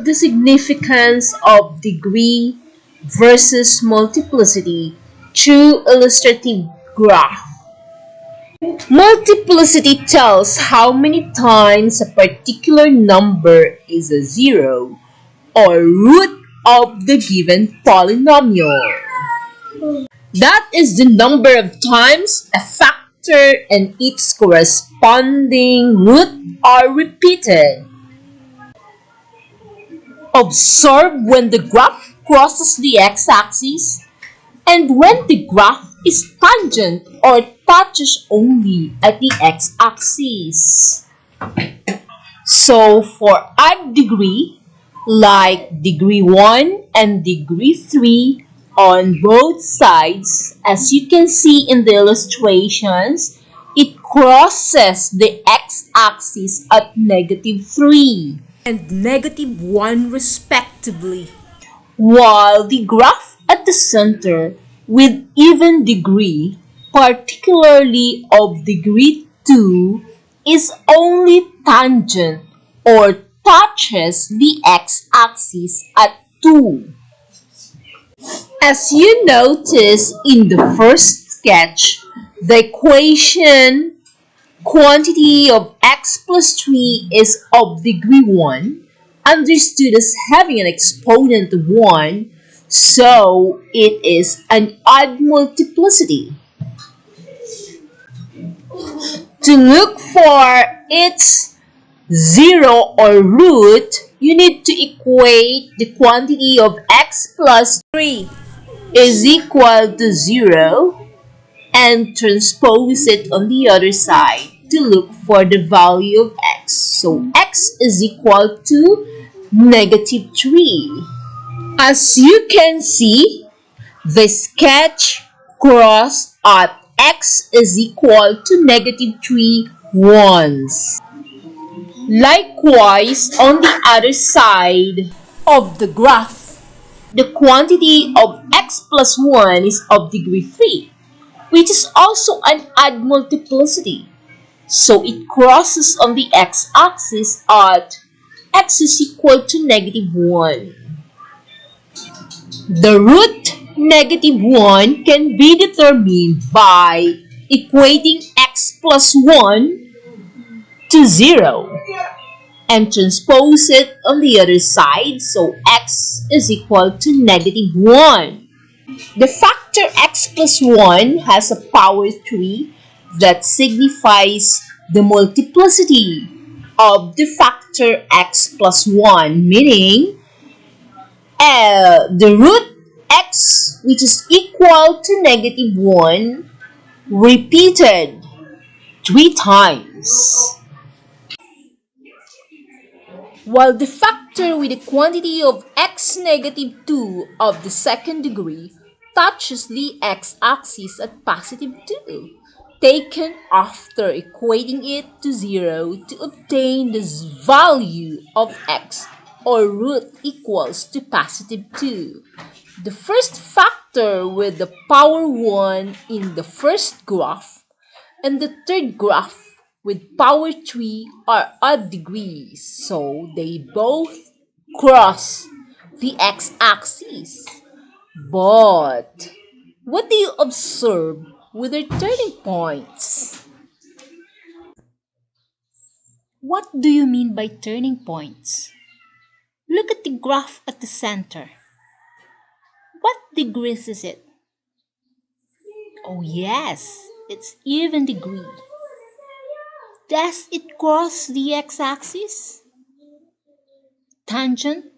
of the significance of degree versus multiplicity through illustrative graph. Multiplicity tells how many times a particular number is a zero or root of the given polynomial. That is the number of times a factor and its corresponding root are repeated. Observe when the graph crosses the x-axis and when the graph is tangent or touches only at the x-axis. So for odd degree, like degree 1 and degree 3 on both sides, as you can see in the illustrations, it crosses the x-axis at -3 and -1 respectively, while the graph at the center with even degree, particularly of degree 2, is only tangent or touches the x-axis at 2. As you notice in the first sketch, the equation quantity of x plus 3 is of degree 1, understood as having an exponent of 1, so it is an odd multiplicity. To look for its zero or root, you need to equate the quantity of x plus 3 is equal to 0 and transpose it on the other side to look for the value of x. So x is equal to -3. As you can see, the sketch crossed at x is equal to -3 once. Likewise, on the other side of the graph, the quantity of x plus 1 is of degree 3, which is also an odd multiplicity. So it crosses on the x-axis at x is equal to -1. The root -1 can be determined by equating x plus 1 to 0 and transpose it on the other side, so x is equal to -1. The factor x plus 1 has a power 3 that signifies the multiplicity of the factor x plus 1, meaning the root x, which is equal to -1, repeated 3 times. While the factor with the quantity of x -2 of the second degree touches the x-axis at +2, taken after equating it to 0 to obtain the value of x or root equals to +2. The first factor with the power 1 in the first graph and the third graph with power 3 are odd degrees, so they both cross the x-axis. But what do you observe with their turning points? What do you mean by turning points? Look at the graph at the center. What degrees is it? Oh yes, it's even degree. Does it cross the x-axis? Tangent?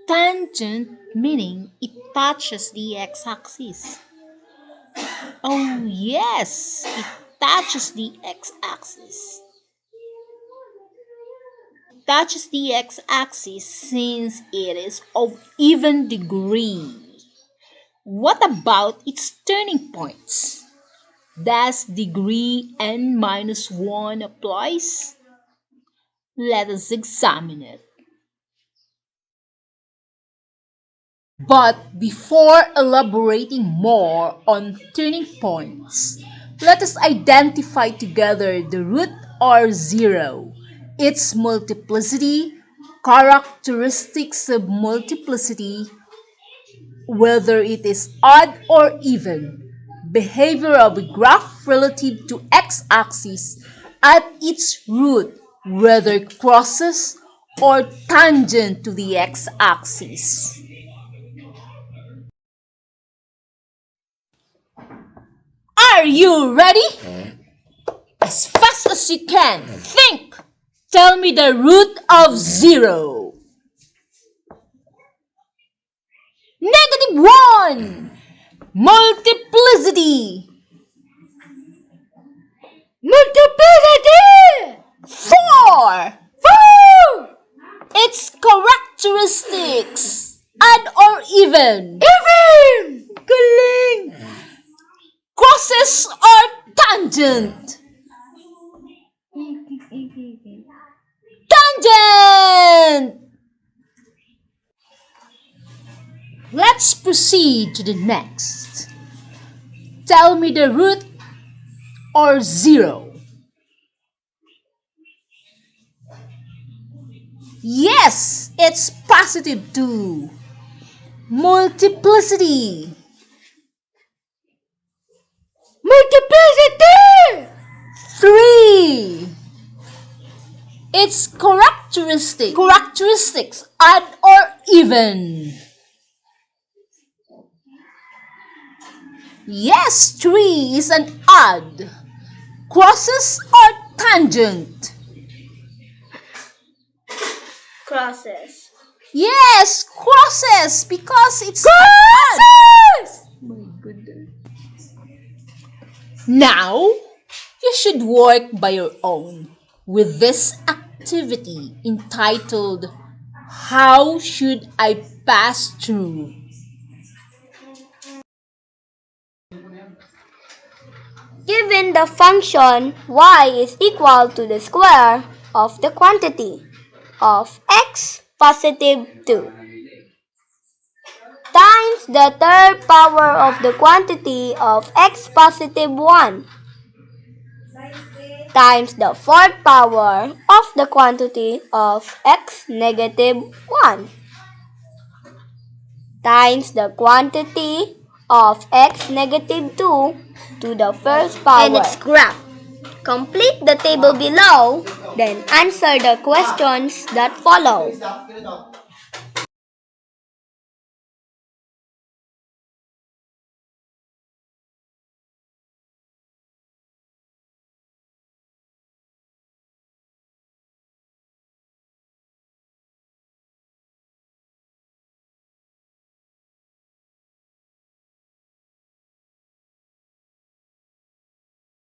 Tangent meaning it touches the x-axis. Oh yes, it touches the x-axis. It touches the x-axis since it is of even degree. What about its turning points? Does degree n-1 applies? Let us examine it. But before elaborating more on turning points, let us identify together the root or 0, its multiplicity, Characteristics of multiplicity, whether it is odd or even. Behavior of a graph relative to x-axis at its root, whether it crosses or tangent to the x-axis. Are you ready? As fast as you can, think! Tell me the root of 0. -1. Multiplicity. Multiplicity! 4. 4. Its characteristics. Odd or even? Even! Galing! Crosses or tangent? Tangent! Let's proceed to the next. Tell me the root or 0. Yes, it's +2. Multiplicity. Multiplicity! 3. Its characteristics, odd or even? Yes, 3 is an odd. Crosses or tangent? Crosses. Yes, crosses because it's crosses! My goodness. Now, you should work by your own with this activity entitled How Should I Pass Through? Given the function y is equal to the square of the quantity of x positive 2 times the third power of the quantity of x positive 1 times the fourth power of the quantity of x negative 1 times the quantity of x negative 2 to the first power and its graph. Complete the table below, then answer the questions that follow.